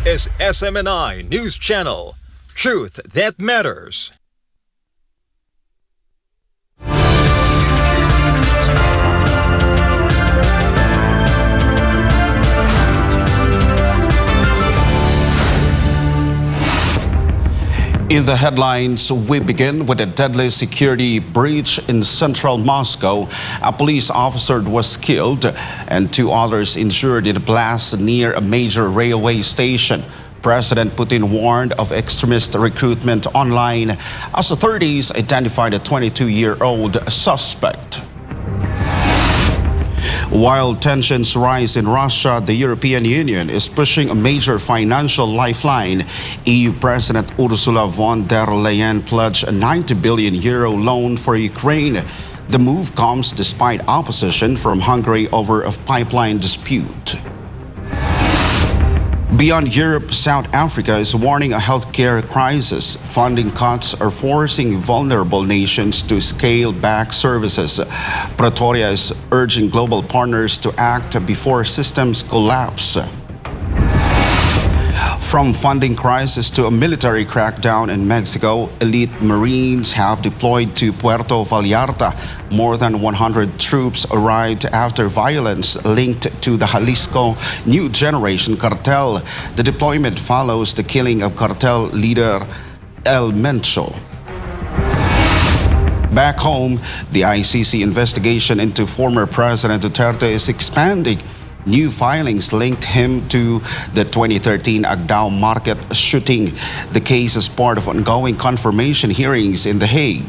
is SMNI News Channel. Truth that matters. In the headlines, we begin with a deadly security breach in central Moscow. A police officer was killed and 2 others injured in a blast near a major railway station. President Putin warned of extremist recruitment online as authorities identified a 22-year-old suspect. While tensions rise in Russia, the European Union is pushing a major financial lifeline. EU President Ursula von der Leyen pledged a €90 billion loan for Ukraine. The move comes despite opposition from Hungary over a pipeline dispute. Beyond Europe, South Africa is warning a healthcare crisis. Funding cuts are forcing vulnerable nations to scale back services. Pretoria is urging global partners to act before systems collapse. From funding crisis to a military crackdown in Mexico, elite Marines have deployed to Puerto Vallarta. More than 100 troops arrived after violence linked to the Jalisco New Generation Cartel. The deployment follows the killing of cartel leader El Mencho. Back home, the ICC investigation into former President Duterte is expanding. New filings linked him to the 2013 Agdao market shooting. The case is part of ongoing confirmation hearings in The Hague.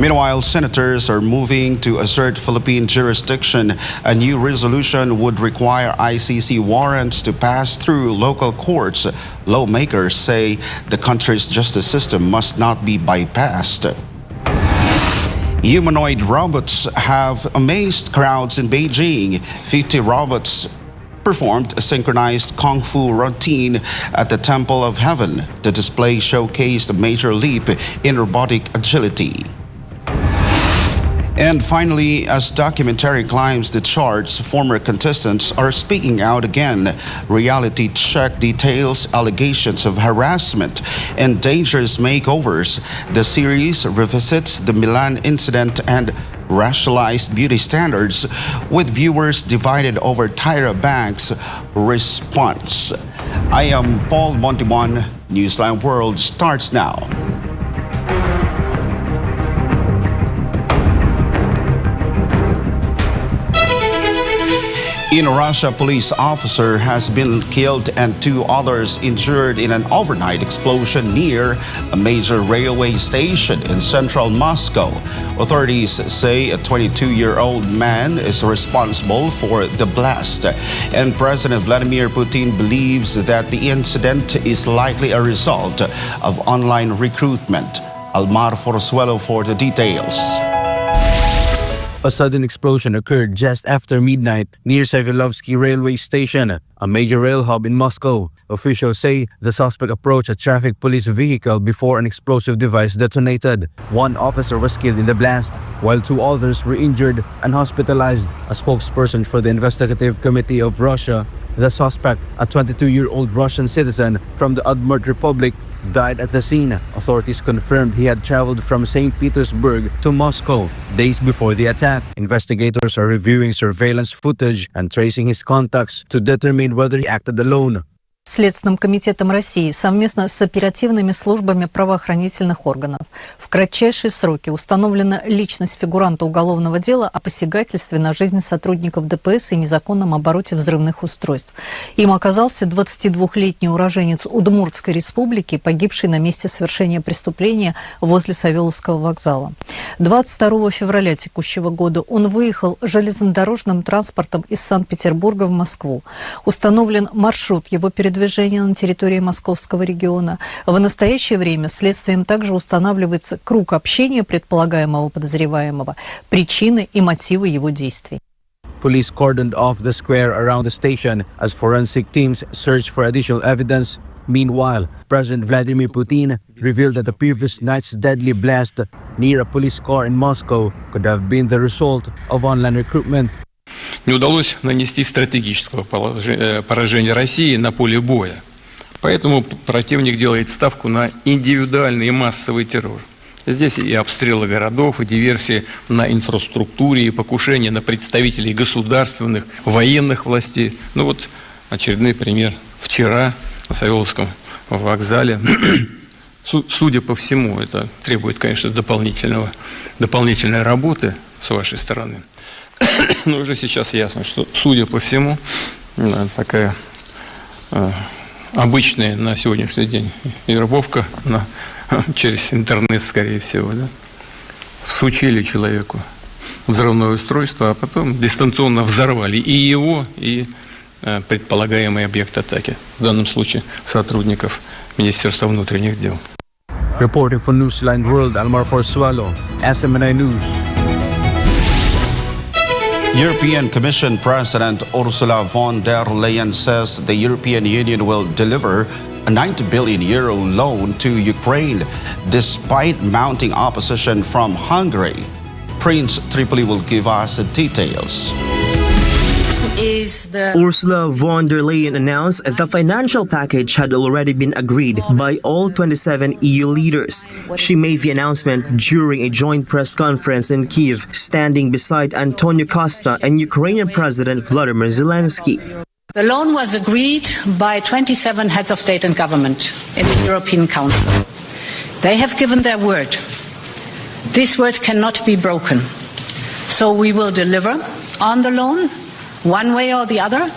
Meanwhile, senators are moving to assert Philippine jurisdiction. A new resolution would require ICC warrants to pass through local courts. Lawmakers say the country's justice system must not be bypassed. Humanoid robots have amazed crowds in Beijing. 50 robots performed a synchronized kung fu routine at the Temple of Heaven. The display showcased a major leap in robotic agility. And finally, as documentary climbs the charts, former contestants are speaking out again. Reality Check details allegations of harassment and dangerous makeovers. The series revisits the Milan incident and racialized beauty standards, with viewers divided over Tyra Banks' response. I am Paul Montimon. Newsline World starts now. In Russia, a police officer has been killed and 2 others injured in an overnight explosion near a major railway station in central Moscow. Authorities say a 22-year-old man is responsible for the blast, and President Vladimir Putin believes that the incident is likely a result of online recruitment. Almar Forzuelo for the details. A sudden explosion occurred just after midnight near Savilovsky railway station, a major rail hub in Moscow. Officials say the suspect approached a traffic police vehicle before an explosive device detonated. 1 officer was killed in the blast, while 2 others were injured and hospitalized. A spokesperson for the Investigative Committee of Russia, the suspect, a 22-year-old Russian citizen from the Udmurt Republic, died at the scene. Authorities confirmed he had traveled from St. Petersburg to Moscow days before the attack. Investigators are reviewing surveillance footage and tracing his contacts to determine whether he acted alone. Следственным комитетом России совместно с оперативными службами правоохранительных органов в кратчайшие сроки установлена личность фигуранта уголовного дела о посягательстве на жизнь сотрудников ДПС и незаконном обороте взрывных устройств. Им оказался 22-летний уроженец Удмуртской республики, погибший на месте совершения преступления возле Савеловского вокзала. 22 февраля текущего года он выехал железнодорожным транспортом из Санкт-Петербурга в Москву. Установлен маршрут его передвижения на территории Московского региона. В настоящее время следствием также устанавливается круг общения предполагаемого подозреваемого, причины и мотивы его действий. Police cordoned off the square around the station as forensic teams search for additional evidence. Meanwhile, President Vladimir Putin revealed that the previous night's deadly blast near a police car in Moscow could have been the result of online recruitment. не удалось нанести стратегического поражения России на поле боя. Поэтому противник делает ставку на индивидуальный и массовый террор. Здесь и обстрелы городов, и диверсии на инфраструктуре, и покушения на представителей государственных, военных властей. Ну вот очередной пример. Вчера на Савеловском вокзале. Судя по всему, это требует, конечно, дополнительной работы с вашей стороны. Но уже сейчас ясно, что, судя по всему, такая обычная на сегодняшний день вербовка через интернет, скорее всего, да, всучили человеку взрывное устройство, а потом дистанционно взорвали и его, и предполагаемый объект атаки. В данном случае сотрудников Министерства внутренних дел. Reporting for Newsline World, Almar Forsualo, SMNI News. European Commission President Ursula von der Leyen says the European Union will deliver a 90 billion euro loan to Ukraine despite mounting opposition from Hungary. Prince Tripoli will give us the details. Ursula von der Leyen announced the financial package had already been agreed by all 27 EU leaders. She made the announcement during a joint press conference in Kyiv, standing beside Antonio Costa and Ukrainian President Volodymyr Zelensky. The loan was agreed by 27 heads of state and government in the European Council. They have given their word. This word cannot be broken. So we will deliver on the loan, one way or the other.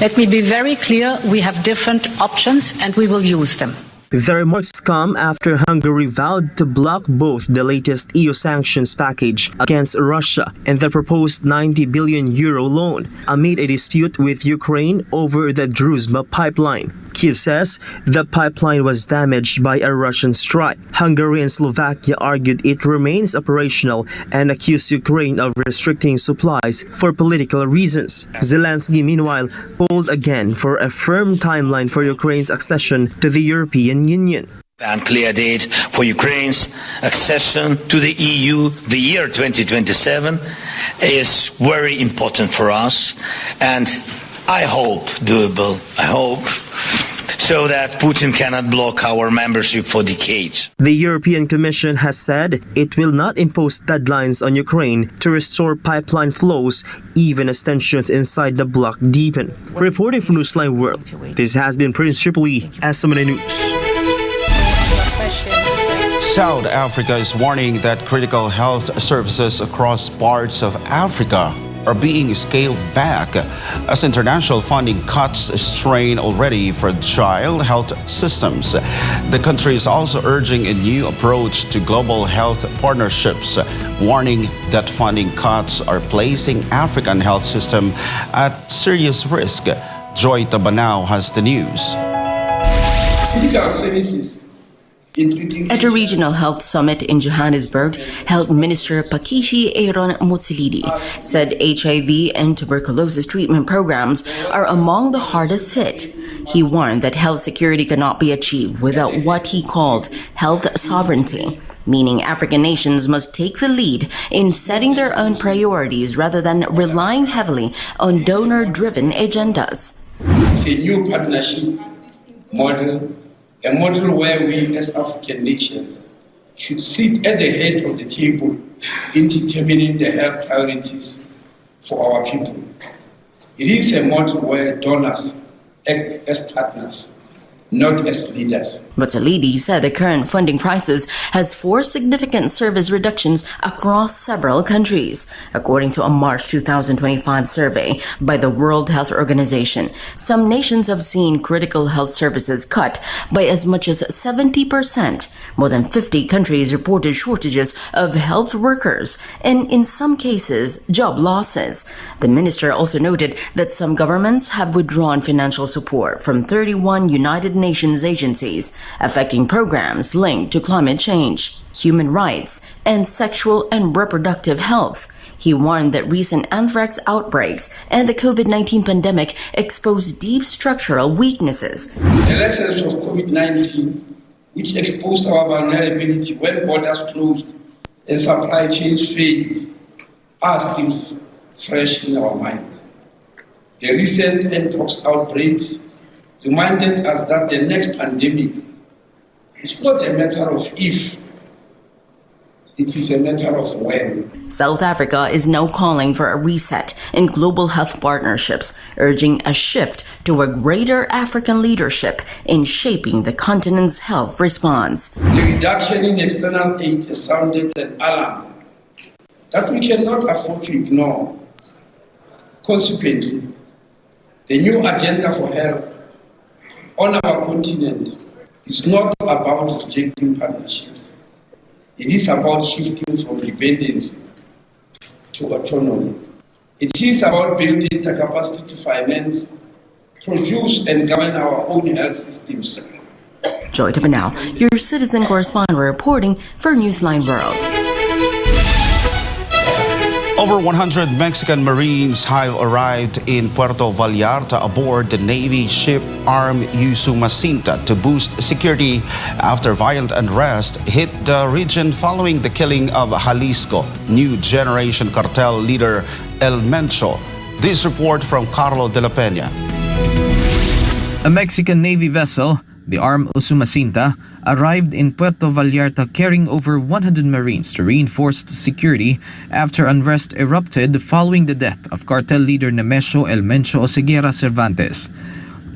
Let me be very clear, we have different options and we will use them. The remarks come after Hungary vowed to block both the latest EU sanctions package against Russia and the proposed 90 billion euro loan amid a dispute with Ukraine over the Druzhba pipeline. Kyiv says the pipeline was damaged by a Russian strike. Hungary and Slovakia argued it remains operational and accused Ukraine of restricting supplies for political reasons. Zelensky, meanwhile, called again for a firm timeline for Ukraine's accession to the European Union. And clear date for Ukraine's accession to the EU, the year 2027, is very important for us, and I hope doable. I hope so that Putin cannot block our membership for decades. The European Commission has said it will not impose deadlines on Ukraine to restore pipeline flows, even as tensions inside the bloc deepen. Reporting from Newsline World, this has been Prince Tripoli, SMNI News. South Africa is warning that critical health services across parts of Africa are being scaled back as international funding cuts strain already for child health systems. The country is also urging a new approach to global health partnerships, warning that funding cuts are placing African health system at serious risk. Joy Tabanao has the news. Critical services At a regional health summit in Johannesburg, Health Minister Pakishi Aaron Motsilidi said HIV and tuberculosis treatment programs are among the hardest hit. He warned that health security cannot be achieved without what he called health sovereignty, meaning African nations must take the lead in setting their own priorities rather than relying heavily on donor-driven agendas. It's a new partnership model, a model where we as African nations should sit at the head of the table in determining the health priorities for our people. It is a model where donors act as partners, not as leaders. But Salidi said the current funding crisis has forced significant service reductions across several countries. According to a March 2025 survey by the World Health Organization, some nations have seen critical health services cut by as much as 70%. More than 50 countries reported shortages of health workers and, in some cases, job losses. The minister also noted that some governments have withdrawn financial support from 31 United Nations agencies, affecting programs linked to climate change, human rights, and sexual and reproductive health. He warned that recent anthrax outbreaks and the COVID-19 pandemic exposed deep structural weaknesses. The lessons of COVID-19, which exposed our vulnerability when borders closed and supply chains failed, are still fresh in our minds. The recent mpox outbreaks reminded us that the next pandemic is not a matter of if, it is a matter of when. South Africa is now calling for a reset in global health partnerships, urging a shift to a greater African leadership in shaping the continent's health response. The reduction in external aid has sounded an alarm that we cannot afford to ignore. Consequently, the new agenda for health on our continent is not about rejecting partnerships. It is about shifting from dependency to autonomy. It is about building the capacity to finance, produce, and govern our own health systems. Joy Tabanao, your citizen correspondent reporting for Newsline World. Over 100 Mexican Marines have arrived in Puerto Vallarta aboard the Navy ship Arm Usumacinta to boost security after violent unrest hit the region following the killing of Jalisco new generation cartel leader El Mencho. This report from Carlo de la Peña. A Mexican Navy vessel, the Arm Usumacinta, arrived in Puerto Vallarta carrying over 100 Marines to reinforce security after unrest erupted following the death of cartel leader Nemesio El Mencho Oseguera Cervantes.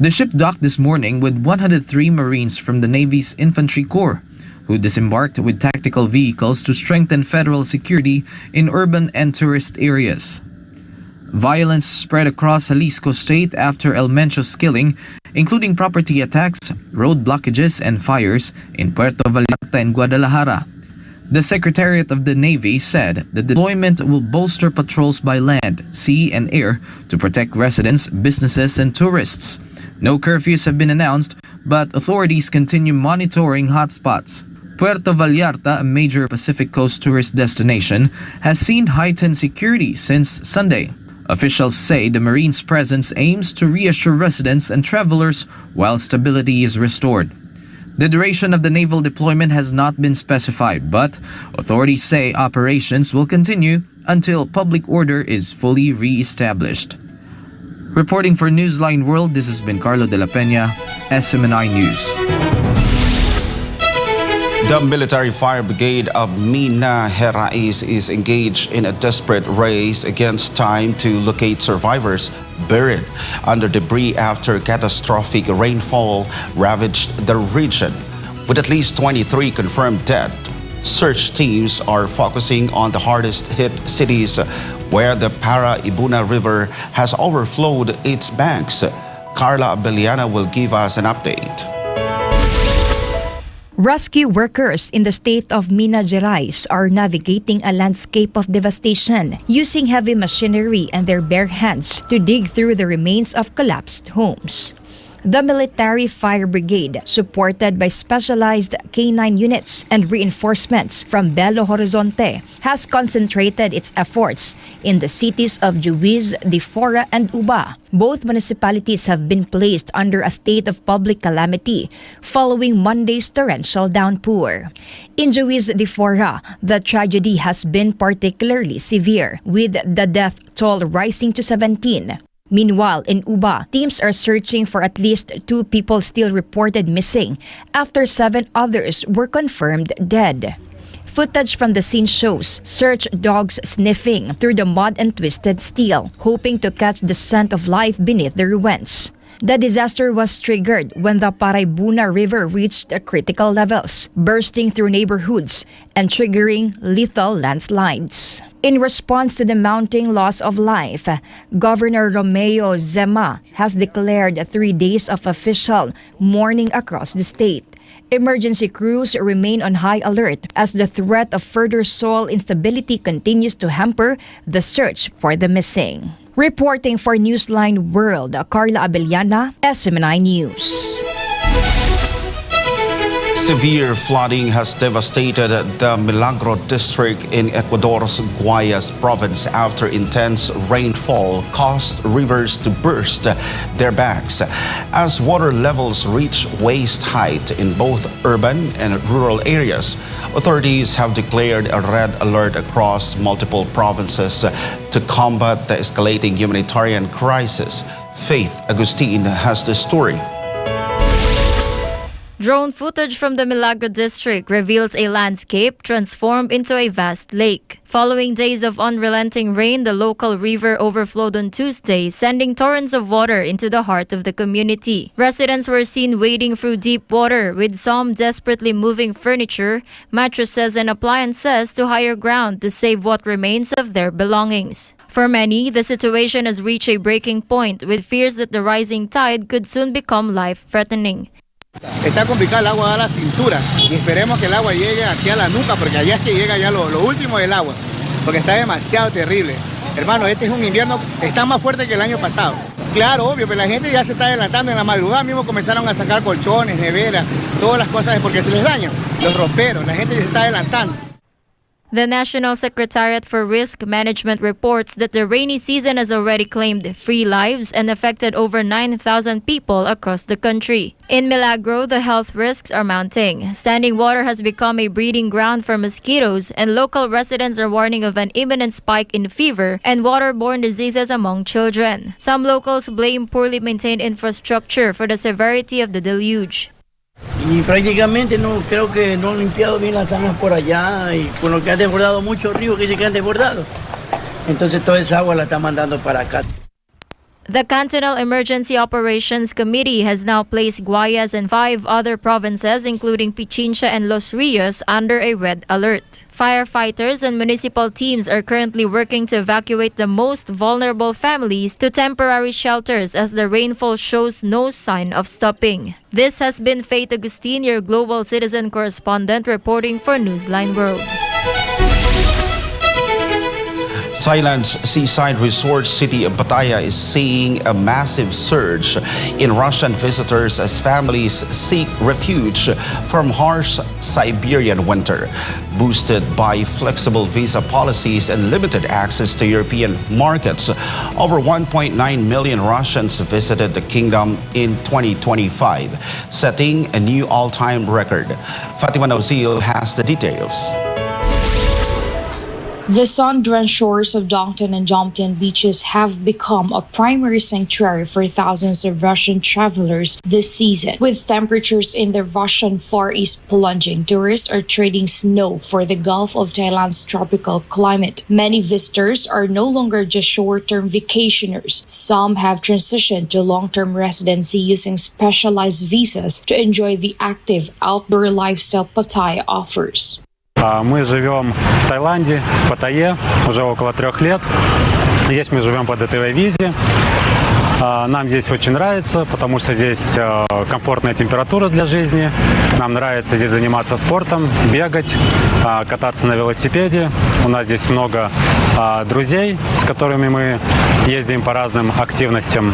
The ship docked this morning with 103 Marines from the Navy's Infantry Corps, who disembarked with tactical vehicles to strengthen federal security in urban and tourist areas. Violence spread across Jalisco state after El Mencho's killing, including property attacks, road blockages, and fires in Puerto Vallarta and Guadalajara. The Secretariat of the Navy said the deployment will bolster patrols by land, sea, and air to protect residents, businesses, and tourists. No curfews have been announced, but authorities continue monitoring hotspots. Puerto Vallarta, a major Pacific Coast tourist destination, has seen heightened security since Sunday. Officials say the Marines' presence aims to reassure residents and travelers while stability is restored. The duration of the naval deployment has not been specified, but authorities say operations will continue until public order is fully re-established. Reporting for Newsline World, this has been Carlo de la Peña, SMNI News. The military fire brigade of Mina Gerais is engaged in a desperate race against time to locate survivors buried under debris after catastrophic rainfall ravaged the region. With at least 23 confirmed dead, search teams are focusing on the hardest hit cities where the Para-Ibuna River has overflowed its banks. Carla Abeliana will give us an update. Rescue workers in the state of Minas Gerais are navigating a landscape of devastation, using heavy machinery and their bare hands to dig through the remains of collapsed homes. The military fire brigade, supported by specialized K9 units and reinforcements from Belo Horizonte, has concentrated its efforts in the cities of Juiz de Fora and Uba. Both municipalities have been placed under a state of public calamity following Monday's torrential downpour. In Juiz de Fora, the tragedy has been particularly severe, with the death toll rising to 17. Meanwhile, in Uba, teams are searching for at least 2 people still reported missing after 7 others were confirmed dead. Footage from the scene shows search dogs sniffing through the mud and twisted steel, hoping to catch the scent of life beneath the ruins. The disaster was triggered when the Para-Ibuna River reached critical levels, bursting through neighborhoods and triggering lethal landslides. In response to the mounting loss of life, Governor Romeo Zema has declared 3 days of official mourning across the state. Emergency crews remain on high alert as the threat of further soil instability continues to hamper the search for the missing. Reporting for Newsline World, Carla Abeliana, SMNI News. Severe flooding has devastated the Milagro district in Ecuador's Guayas province after intense rainfall caused rivers to burst their banks. As water levels reach waist height in both urban and rural areas, authorities have declared a red alert across multiple provinces to combat the escalating humanitarian crisis. Faith Agustin has the story. Drone footage from the Milagro district reveals a landscape transformed into a vast lake. Following days of unrelenting rain, the local river overflowed on Tuesday, sending torrents of water into the heart of the community. Residents were seen wading through deep water, with some desperately moving furniture, mattresses, and appliances to higher ground to save what remains of their belongings. For many, the situation has reached a breaking point, with fears that the rising tide could soon become life-threatening. Está complicado, el agua da la cintura y esperemos que el agua llegue aquí a la nuca porque allá es que llega ya lo último del agua, porque está demasiado terrible. Hermano, este es un invierno, está más fuerte que el año pasado. Claro, obvio, pero la gente ya se está adelantando. En la madrugada mismo comenzaron a sacar colchones, neveras, todas las cosas porque se les dañan, los roperos, la gente se está adelantando. The National Secretariat for Risk Management reports that the rainy season has already claimed 3 lives and affected over 9,000 people across the country. In Milagro, the health risks are mounting. Standing water has become a breeding ground for mosquitoes, and local residents are warning of an imminent spike in fever and waterborne diseases among children. Some locals blame poorly maintained infrastructure for the severity of the deluge. Y prácticamente no creo que no han limpiado bien las zanjas por allá y con lo que han desbordado muchos ríos que se han desbordado. Entonces toda esa agua la está mandando para acá. The Cantonal Emergency Operations Committee has now placed Guayas and 5 other provinces, including Pichincha and Los Rios, under a red alert. Firefighters and municipal teams are currently working to evacuate the most vulnerable families to temporary shelters as the rainfall shows no sign of stopping. This has been Faith Agustin, your global citizen correspondent, reporting for Newsline World. Thailand's seaside resort city of Pattaya is seeing a massive surge in Russian visitors as families seek refuge from harsh Siberian winter. Boosted by flexible visa policies and limited access to European markets, over 1.9 million Russians visited the kingdom in 2025, setting a new all-time record. Fatima Nauzil has the details. The sun-drenched shores of Dongtan and Jomtien beaches have become a primary sanctuary for thousands of Russian travelers this season. With temperatures in the Russian Far East plunging, tourists are trading snow for the Gulf of Thailand's tropical climate. Many visitors are no longer just short-term vacationers. Some have transitioned to long-term residency using specialized visas to enjoy the active outdoor lifestyle Pattaya offers. Мы живем в Таиланде, в Паттайе, уже около 3 лет. Здесь мы живем по ДТВ визе. Нам здесь очень нравится, потому что здесь комфортная температура для жизни. Нам нравится здесь заниматься спортом, бегать, кататься на велосипеде. У нас здесь много друзей, с которыми мы ездим по разным активностям.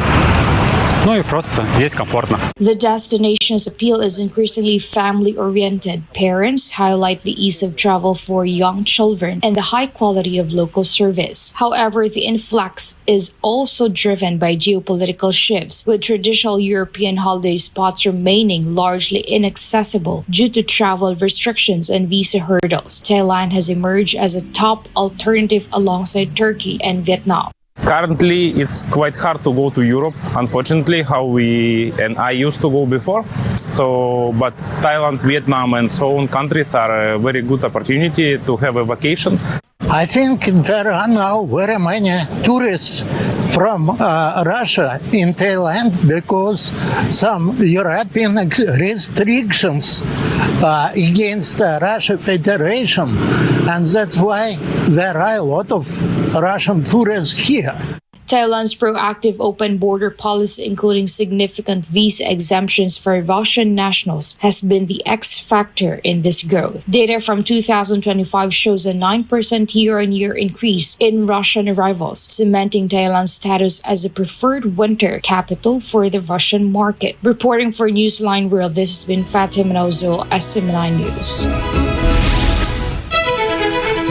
Ну и просто здесь комфортно. The destination's appeal is increasingly family-oriented. Parents highlight the ease of travel for young children and the high quality of local service. However, the influx is also driven by geopolitical shifts, with traditional European holiday spots remaining largely inaccessible due to travel restrictions and visa hurdles. Thailand has emerged as a top alternative alongside Turkey and Vietnam. Currently, it's quite hard to go to Europe, unfortunately, I used to go before. But Thailand, Vietnam, and so on countries are a very good opportunity to have a vacation. I think there are now very many tourists from Russia in Thailand because some European restrictions against the Russia Federation, and that's why there are a lot of Russian tourists here. Thailand's proactive open border policy, including significant visa exemptions for Russian nationals, has been the X factor in this growth. Data from 2025 shows a 9% year-on-year increase in Russian arrivals, cementing Thailand's status as a preferred winter capital for the Russian market. Reporting for Newsline World, this has been Fatima Nauzul, SM9 News.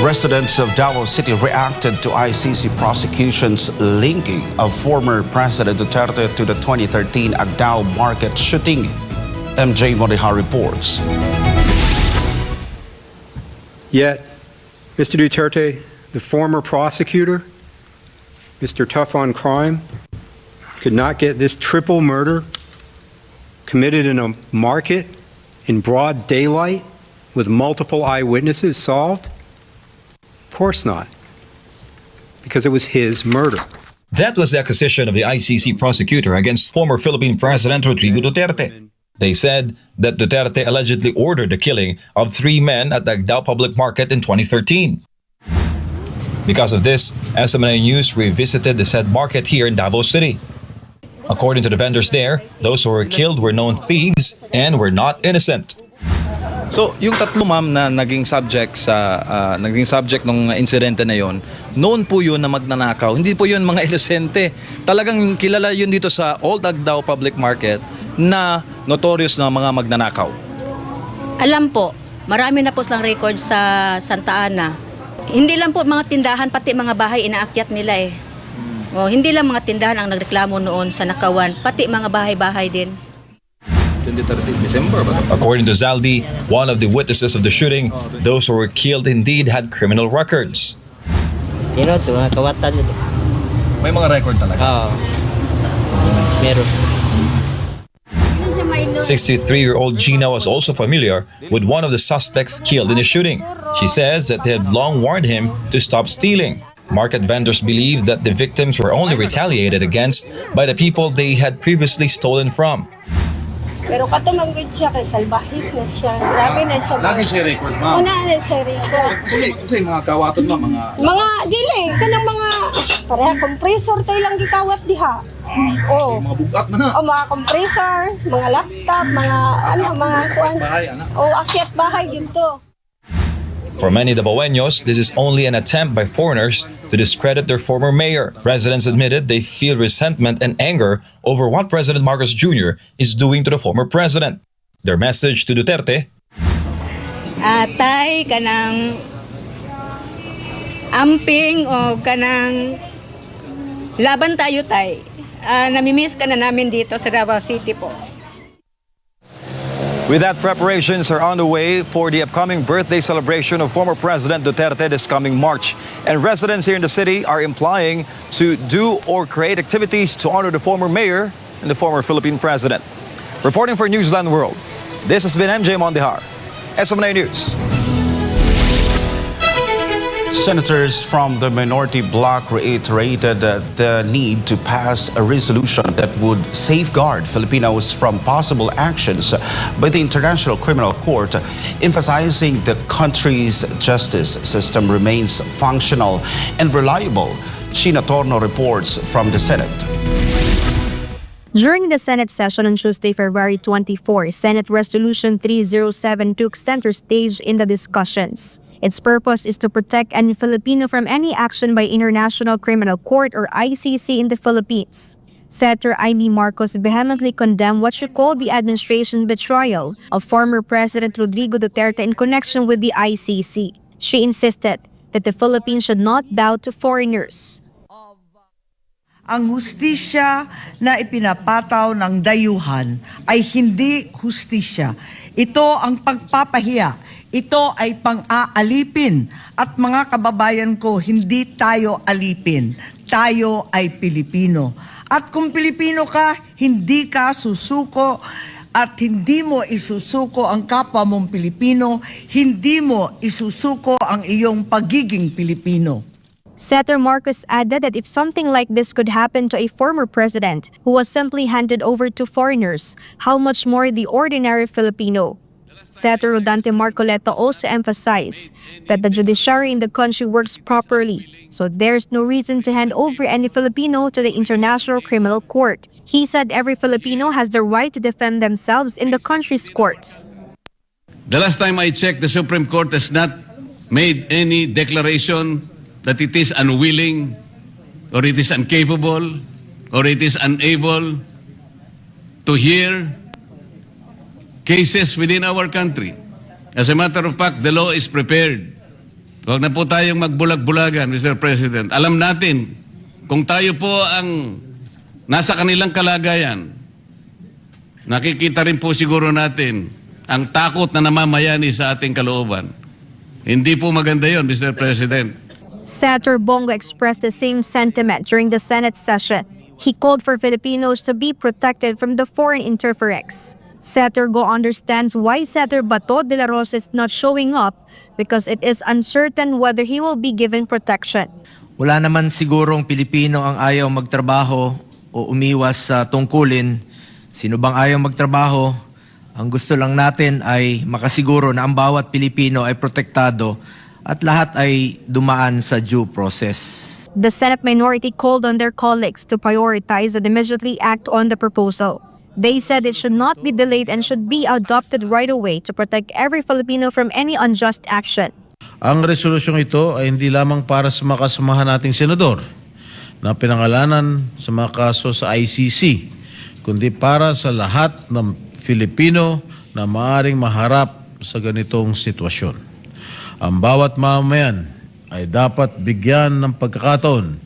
Residents of Davao City reacted to ICC prosecutions linking of former President Duterte to the 2013 Agdao market shooting. MJ Modiha reports. Yet, Mr. Duterte, the former prosecutor, Mr. Tough on Crime, could not get this triple murder committed in a market in broad daylight with multiple eyewitnesses solved? Of course not, because it was his murder. That was the accusation of the ICC prosecutor against former Philippine President Rodrigo Duterte. They said that Duterte allegedly ordered the killing of 3 men at the Agdao Public Market in 2013. Because of this, SM9 News revisited the said market here in Davao City. According to the vendors there, those who were killed were known thieves and were not innocent. So, yung tatlo ma'am na naging subject nung insidente na yon, noon po yun na magnanakaw. Hindi po yun mga inosente. Talagang kilala yun dito sa Old Agdao Public Market na notorious na mga magnanakaw. Alam po, marami na po silang record sa Santa Ana. Hindi lang po mga tindahan, pati mga bahay inaakyat nila eh. Hindi lang mga tindahan ang nagreklamo noon sa nakawan, pati mga bahay-bahay din. According to Zaldi, one of the witnesses of the shooting, those who were killed indeed had criminal records. May mga record talaga? Meron. 63-year-old Gina was also familiar with one of the suspects killed in the shooting. She says that they had long warned him to stop stealing. Market vendors believe that the victims were only retaliated against by the people they had previously stolen from. Pero katumanggod siya kay salbahis na siya. Grabe na siya. Lagi siya record, ma'am. Una na siya record. Kasi mga kawaton ma'am, mga dili, kanang mga pareha compressor tayo lang gikawat diha. Mga bugat na na. Mga compressor, mga laptop, mga kuan. Akyat bahay ginto. For many Davaoeños, this is only an attempt by foreigners to discredit their former mayor. Residents admitted they feel resentment and anger over what President Marcos Jr. is doing to the former president. Their message to Duterte: Tay, kanang amping o kanang laban tayo tay. Namimiss ka na namin dito sa Davao City po. With that, preparations are on the way for the upcoming birthday celebration of former President Duterte this coming March. And residents here in the city are implying to do or create activities to honor the former mayor and the former Philippine president. Reporting for Newsline World, this has been MJ Mondihar, SM9 News. Senators from the minority bloc reiterated the need to pass a resolution that would safeguard Filipinos from possible actions by the International Criminal Court, emphasizing the country's justice system remains functional and reliable. Sheena Torno reports from the Senate. During the Senate session on Tuesday, February 24, Senate Resolution 307 took center stage in the discussions. Its purpose is to protect any Filipino from any action by International Criminal Court or ICC in the Philippines. Senator Amy Marcos vehemently condemned what she called the administration's betrayal of former President Rodrigo Duterte in connection with the ICC. She insisted that the Philippines should not bow to foreigners. Ang hustisya na ipinapataw ng dayuhan ay hindi hustisya. Ito ang pagpapahiya. Ito ay pang-aalipin. At mga kababayan ko, hindi tayo alipin. Tayo ay Pilipino. At kung Pilipino ka, hindi ka susuko at hindi mo isusuko ang kapwa mong Pilipino, hindi mo isusuko ang iyong pagiging Pilipino. Senator Marcos added that if something like this could happen to a former president who was simply handed over to foreigners, how much more the ordinary Filipino? Senator Rodante Marcoleta also emphasized that the judiciary in the country works properly, so there's no reason to hand over any Filipino to the International Criminal Court. He said every Filipino has the right to defend themselves in the country's courts. The last time I checked, the Supreme Court has not made any declaration that it is unwilling or it is incapable or it is unable to hear cases within our country. As a matter of fact, the law is prepared. Huwag na po tayong magbulag-bulagan, Mr. President. Alam natin, kung tayo po ang nasa kanilang kalagayan, nakikita rin po siguro natin ang takot na namamayani sa ating kalooban. Hindi po maganda yon, Mr. President. Senator Bongo expressed the same sentiment during the Senate session. He called for Filipinos to be protected from the foreign interference. Senator Go understands why Senator Bato de la Rosa is not showing up because it is uncertain whether he will be given protection. Wala naman sigurong Pilipino ang ayaw magtrabaho o umiwas sa tungkulin. Sino bang ayaw magtrabaho? Ang gusto lang natin ay makasiguro na ang bawat Pilipino ay protektado at lahat ay dumaan sa due process. The Senate minority called on their colleagues to prioritize and immediately act on the proposal. They said it should not be delayed and should be adopted right away to protect every Filipino from any unjust action. Ang resolusyong ito ay hindi lamang para sa mga kasamahan nating senador na pinangalanan sa mga kaso sa ICC, kundi para sa lahat ng Filipino na maaaring maharap sa ganitong sitwasyon. Ang bawat mamamayan ay dapat bigyan ng pagkakataon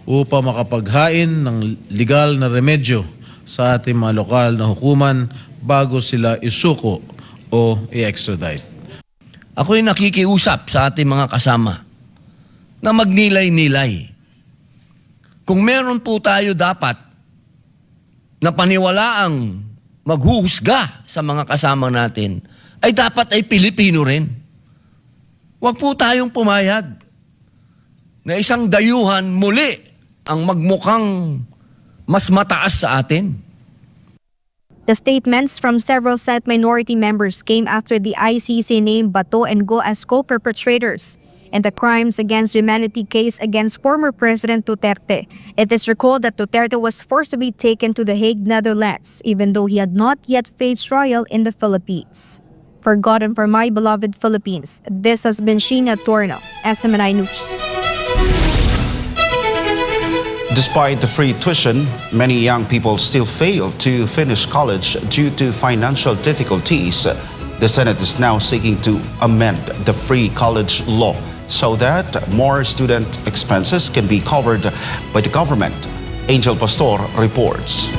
upang makapaghain ng legal na remedyo sa ating mga lokal na hukuman bago sila isuko o i-extradite. Ako'y nakikiusap sa ating mga kasama na magnilay-nilay. Kung meron po tayo dapat na paniwalaang maghuhusga sa mga kasama natin, ay dapat ay Pilipino rin. Huwag po tayong pumayag na isang dayuhan muli ang magmukhang mas mataas sa atin. The statements from several Senate minority members came after the ICC named Bato and Go as co-perpetrators in the crimes against humanity case against former President Duterte. It is recalled that Duterte was forced to be taken to The Hague, Netherlands, even though he had not yet faced trial in the Philippines. For God and for my beloved Philippines, this has been Sheena Torno, SMNI News. Despite the free tuition, many young people still fail to finish college due to financial difficulties. The Senate is now seeking to amend the free college law so that more student expenses can be covered by the government. Angel Pastor reports.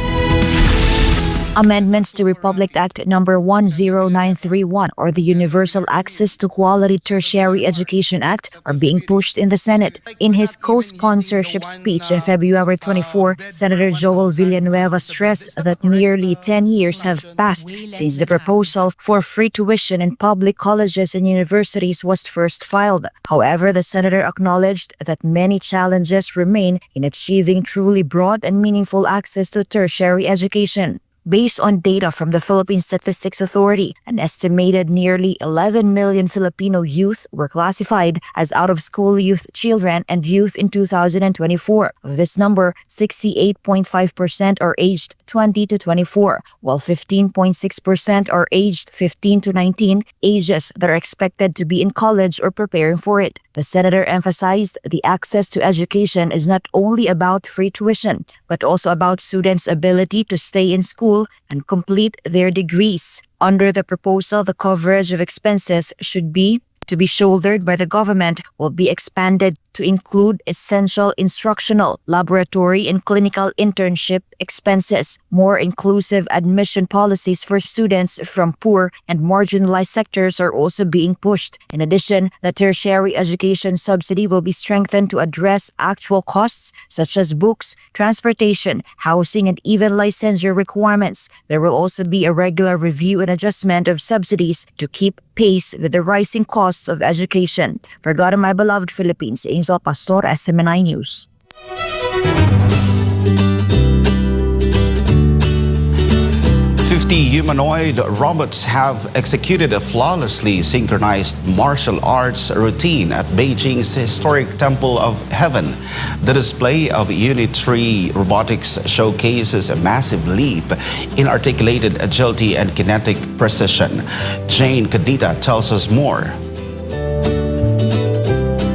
Amendments to Republic Act No. 10931 or the Universal Access to Quality Tertiary Education Act are being pushed in the Senate. In his co-sponsorship speech on February 24, Senator Joel Villanueva stressed that nearly 10 years have passed since the proposal for free tuition in public colleges and universities was first filed. However, the senator acknowledged that many challenges remain in achieving truly broad and meaningful access to tertiary education. Based on data from the Philippine Statistics Authority, an estimated nearly 11 million Filipino youth were classified as out-of-school youth children and youth in 2024. Of this number, 68.5% are aged 20 to 24, while 15.6% are aged 15 to 19, ages that are expected to be in college or preparing for it. The senator emphasized the access to education is not only about free tuition, but also about students' ability to stay in school and complete their degrees. Under the proposal, the coverage of expenses should be to be shouldered by the government will be expanded to include essential instructional, laboratory, and clinical internship expenses. More inclusive admission policies for students from poor and marginalized sectors are also being pushed. In addition, the tertiary education subsidy will be strengthened to address actual costs such as books, transportation, housing, and even licensure requirements. There will also be a regular review and adjustment of subsidies to keep pace with the rising costs of education. For God and my beloved Philippines, Angel Pastor, SMNI News. 50 humanoid robots have executed a flawlessly synchronized martial arts routine at Beijing's historic Temple of Heaven. The display of Unit 3 robotics showcases a massive leap in articulated agility and kinetic precision. Jane Kadita tells us more.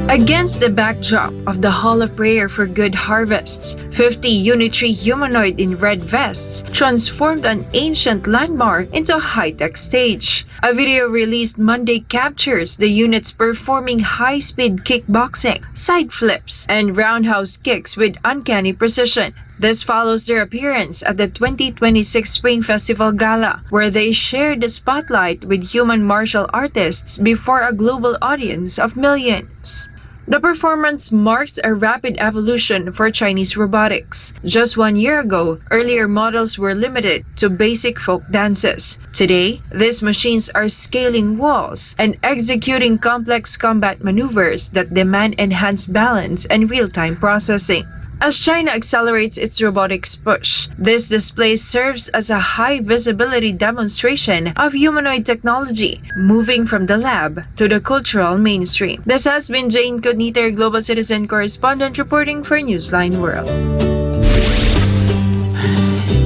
Against the backdrop of the Hall of Prayer for Good Harvests, 50 unitary humanoid in red vests transformed an ancient landmark into a high-tech stage. A video released Monday captures the units performing high-speed kickboxing, side flips, and roundhouse kicks with uncanny precision. This follows their appearance at the 2026 Spring Festival Gala, where they shared the spotlight with human martial artists before a global audience of millions. The performance marks a rapid evolution for Chinese robotics. Just 1 year ago, earlier models were limited to basic folk dances. Today, these machines are scaling walls and executing complex combat maneuvers that demand enhanced balance and real-time processing. As China accelerates its robotics push, this display serves as a high-visibility demonstration of humanoid technology, moving from the lab to the cultural mainstream. This has been Jane Kodniter, Global Citizen Correspondent, reporting for Newsline World.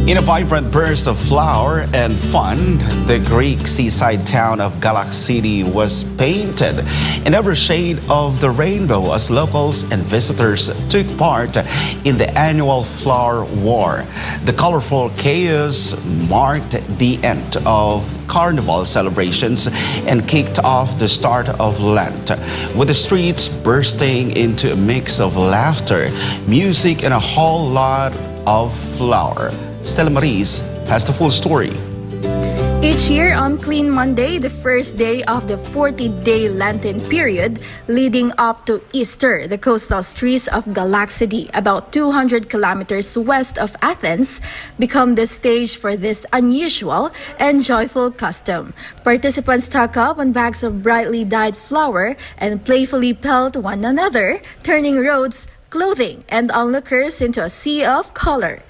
In a vibrant burst of flower and fun, the Greek seaside town of Galaxidi was painted in every shade of the rainbow as locals and visitors took part in the annual Flower War. The colorful chaos marked the end of Carnival celebrations and kicked off the start of Lent, with the streets bursting into a mix of laughter, music, and a whole lot of flower. Stella Maris has the full story. Each year on Clean Monday, the first day of the 40-day Lenten period leading up to Easter, the coastal streets of Galaxidi, about 200 kilometers west of Athens, become the stage for this unusual and joyful custom. Participants stock up on bags of brightly dyed flour and playfully pelt one another, turning roads, clothing, and onlookers into a sea of color.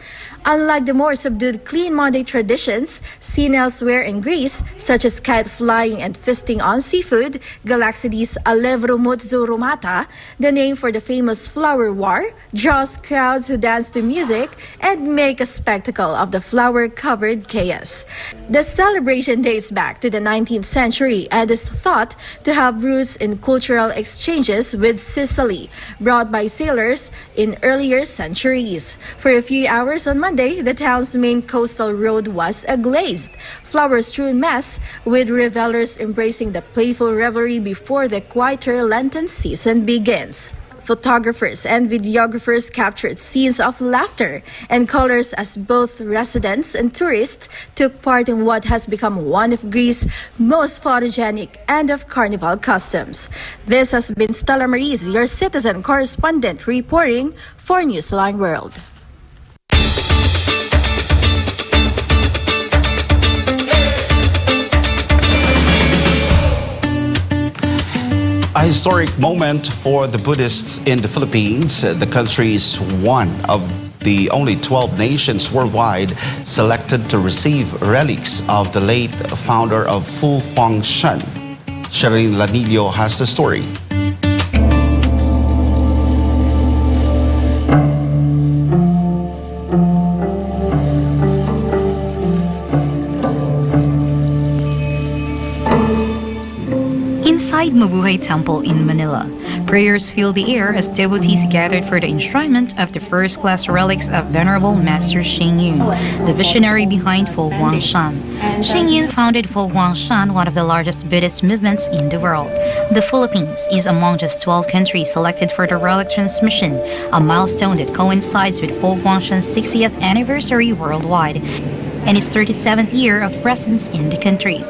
Unlike the more subdued Clean Monday traditions seen elsewhere in Greece, such as kite flying and feasting on seafood, Galaxidi's Alevromoutzouromata, the name for the famous flower war, draws crowds who dance to music and make a spectacle of the flower-covered chaos. The celebration dates back to the 19th century and is thought to have roots in cultural exchanges with Sicily, brought by sailors in earlier centuries. For a few hours on Monday, the town's main coastal road was a glazed, flower-strewn mess, with revelers embracing the playful revelry before the quieter Lenten season begins. Photographers and videographers captured scenes of laughter and colors as both residents and tourists took part in what has become one of Greece's most photogenic end of Carnival customs. This has been Stella Maris, your citizen correspondent, reporting for Newsline World. A historic moment for the Buddhists in the Philippines. The country is one of the only 12 nations worldwide selected to receive relics of the late founder of Fu Huangshan. Sherilyn Lanillo has the story. Inside Mabuhay Temple in Manila, prayers filled the air as devotees gathered for the enshrinement of the first-class relics of Venerable Master Sheng Yun, the visionary behind Fu Huangshan. Sheng Yun founded Fu Huangshan, one of the largest Buddhist movements in the world. The Philippines is among just 12 countries selected for the relic transmission, a milestone that coincides with Fu Huangshan's 60th anniversary worldwide and his 37th year of presence in the country.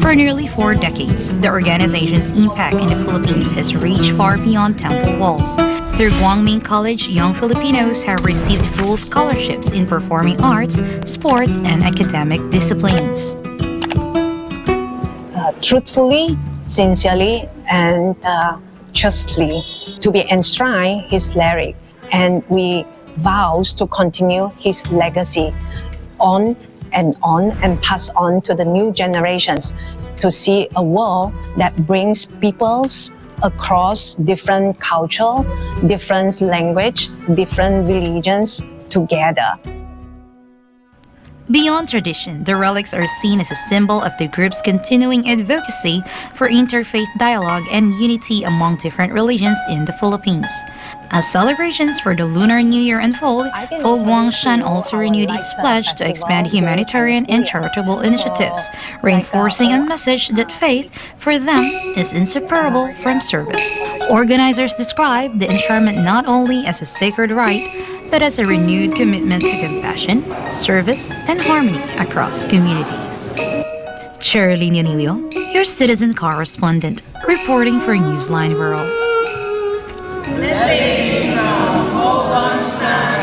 For nearly 4 decades, the organization's impact in the Philippines has reached far beyond temple walls. Through Guangming College, young Filipinos have received full scholarships in performing arts, sports, and academic disciplines. Truthfully, sincerely, and justly to be enshrined his lyric. And we vows to continue his legacy on and pass on to the new generations to see a world that brings peoples across different culture, different language, different religions together. Beyond tradition, the relics are seen as a symbol of the group's continuing advocacy for interfaith dialogue and unity among different religions in the Philippines. As celebrations for the Lunar New Year unfold, Fo Guangshan also renewed its pledge to expand humanitarian and charitable initiatives, reinforcing a message that faith, for them, is inseparable from service. Organizers describe the enshrinement not only as a sacred rite, but as a renewed commitment to compassion, service, and harmony across communities. Cherilyn Yanilio, your citizen correspondent, reporting for Newsline World. Blessings from Ogonsan.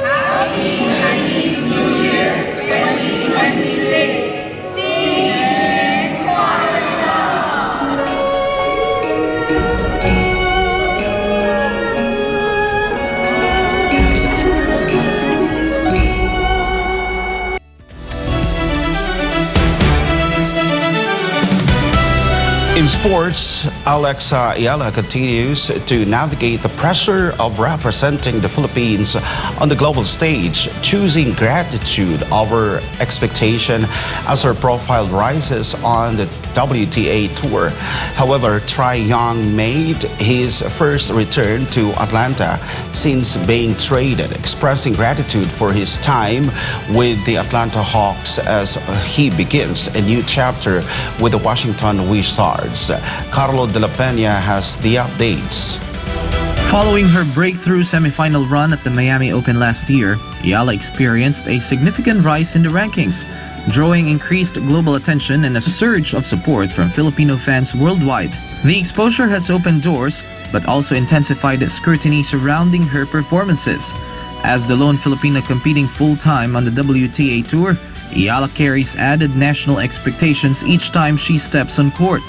Happy Chinese New Year 2026. Sing Kuala. In sports, Alexa Ayala continues to navigate the pressure of representing the Philippines on the global stage, choosing gratitude over expectation as her profile rises on the WTA Tour. However, Trae Young made his first return to Atlanta since being traded, expressing gratitude for his time with the Atlanta Hawks as he begins a new chapter with the Washington Wizards. Carlo de la Peña has the updates. Following her breakthrough semifinal run at the Miami Open last year, Ayala experienced a significant rise in the rankings, drawing increased global attention and a surge of support from Filipino fans worldwide. The exposure has opened doors, but also intensified scrutiny surrounding her performances. As the lone Filipina competing full-time on the WTA Tour, Ayala carries added national expectations each time she steps on court.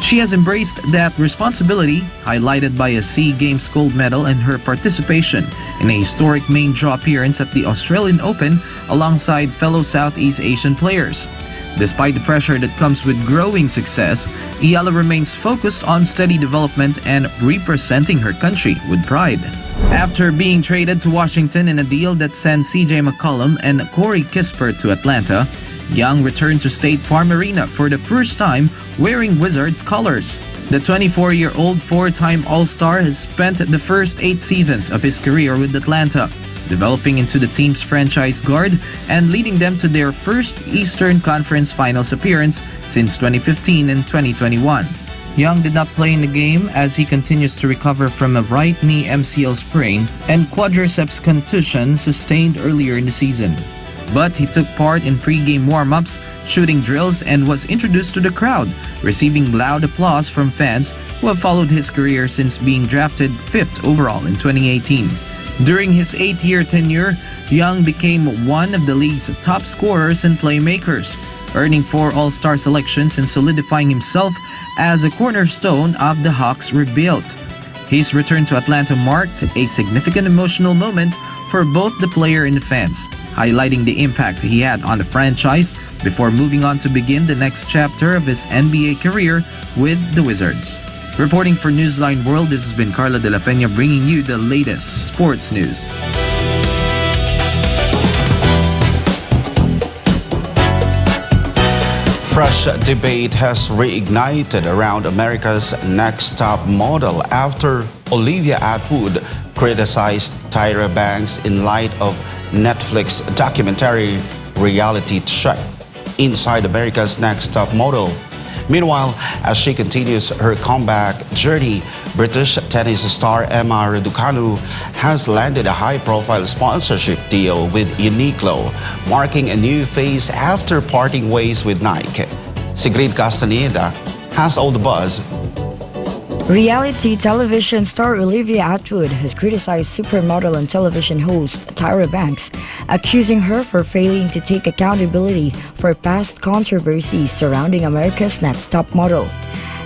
She has embraced that responsibility, highlighted by a SEA Games gold medal and her participation in a historic main draw appearance at the Australian Open alongside fellow Southeast Asian players. Despite the pressure that comes with growing success, Ayala remains focused on steady development and representing her country with pride. After being traded to Washington in a deal that sent CJ McCollum and Corey Kispert to Atlanta, Young returned to State Farm Arena for the first time wearing Wizards colors. The 24-year-old four-time All-Star has spent the first 8 seasons of his career with Atlanta, developing into the team's franchise guard and leading them to their first Eastern Conference Finals appearance since 2015 and 2021. Young did not play in the game as he continues to recover from a right knee MCL sprain and quadriceps contusion sustained earlier in the season. But he took part in pre-game warm-ups, shooting drills, and was introduced to the crowd, receiving loud applause from fans who have followed his career since being drafted 5th overall in 2018. During his 8-year tenure, Young became one of the league's top scorers and playmakers, earning 4 All-Star selections and solidifying himself as a cornerstone of the Hawks' rebuild. His return to Atlanta marked a significant emotional moment for both the player and the fans, highlighting the impact he had on the franchise before moving on to begin the next chapter of his NBA career with the Wizards. Reporting for Newsline World, this has been Carla de la Peña bringing you the latest sports news. Fresh debate has reignited around America's Next Top Model after Olivia Atwood criticized Tyra Banks in light of Netflix documentary Reality Check, Inside America's Next Top Model. Meanwhile, as she continues her comeback journey, British tennis star Emma Raducanu has landed a high-profile sponsorship deal with Uniqlo, marking a new phase after parting ways with Nike. Sigrid Castaneda has all the buzz. Reality television star Olivia Atwood has criticized supermodel and television host Tyra Banks, accusing her for failing to take accountability for past controversies surrounding America's Next Top Model.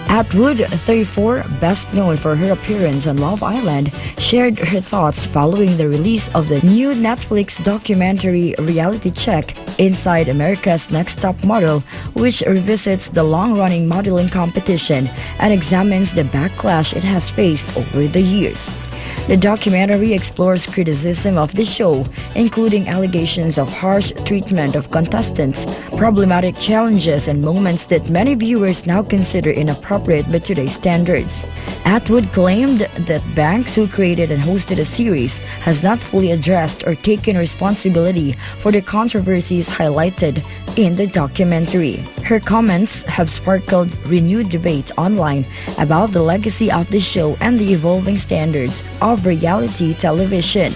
Atwood, 34, best known for her appearance on Love Island, shared her thoughts following the release of the new Netflix documentary reality check, Inside America's Next Top Model, which revisits the long-running modeling competition and examines the backlash it has faced over the years. The documentary explores criticism of the show, including allegations of harsh treatment of contestants, problematic challenges, and moments that many viewers now consider inappropriate by today's standards. Atwood claimed that Banks, who created and hosted the series, has not fully addressed or taken responsibility for the controversies highlighted in the documentary. Her comments have sparked renewed debate online about the legacy of the show and the evolving standards of reality television.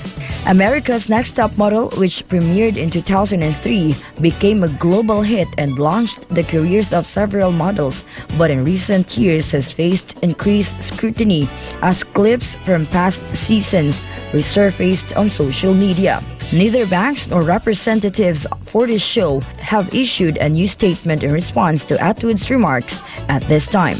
America's Next Top Model, which premiered in 2003, became a global hit and launched the careers of several models, but in recent years has faced increased scrutiny as clips from past seasons resurfaced on social media. Neither Banks nor representatives for the show have issued a new statement in response to Atwood's remarks at this time.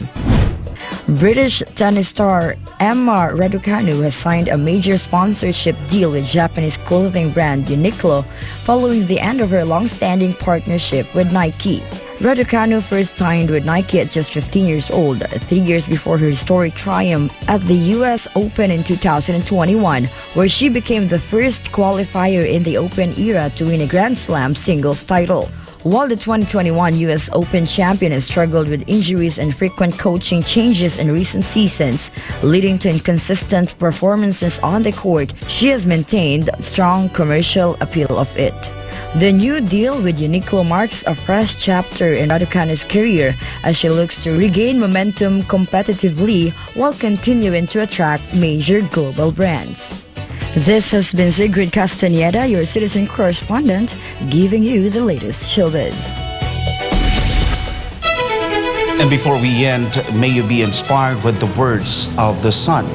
British tennis star Emma Raducanu has signed a major sponsorship deal with Japanese clothing brand Uniqlo following the end of her long-standing partnership with Nike. Raducanu first signed with Nike at just 15 years old, 3 years before her historic triumph at the US Open in 2021, where she became the first qualifier in the Open era to win a Grand Slam singles title. While the 2021 US Open champion has struggled with injuries and frequent coaching changes in recent seasons, leading to inconsistent performances on the court, she has maintained strong commercial appeal of it. The new deal with Uniqlo marks a fresh chapter in Raducanu's career as she looks to regain momentum competitively while continuing to attract major global brands. This has been Sigrid Castaneda, your citizen correspondent, giving you the latest showbiz. And before we end, may you be inspired with the words of the sun.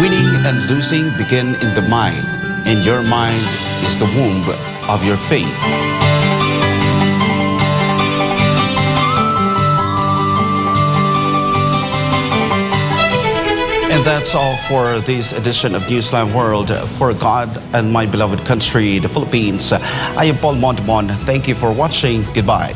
Winning and losing begin in the mind, and your mind is the womb of your faith. And that's all for this edition of Newsline World. For God and my beloved country, the Philippines, I am Paul Montemon. Thank you for watching. Goodbye.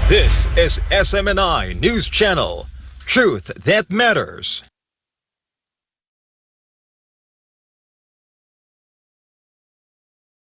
This is SMNI News Channel. Truth that matters.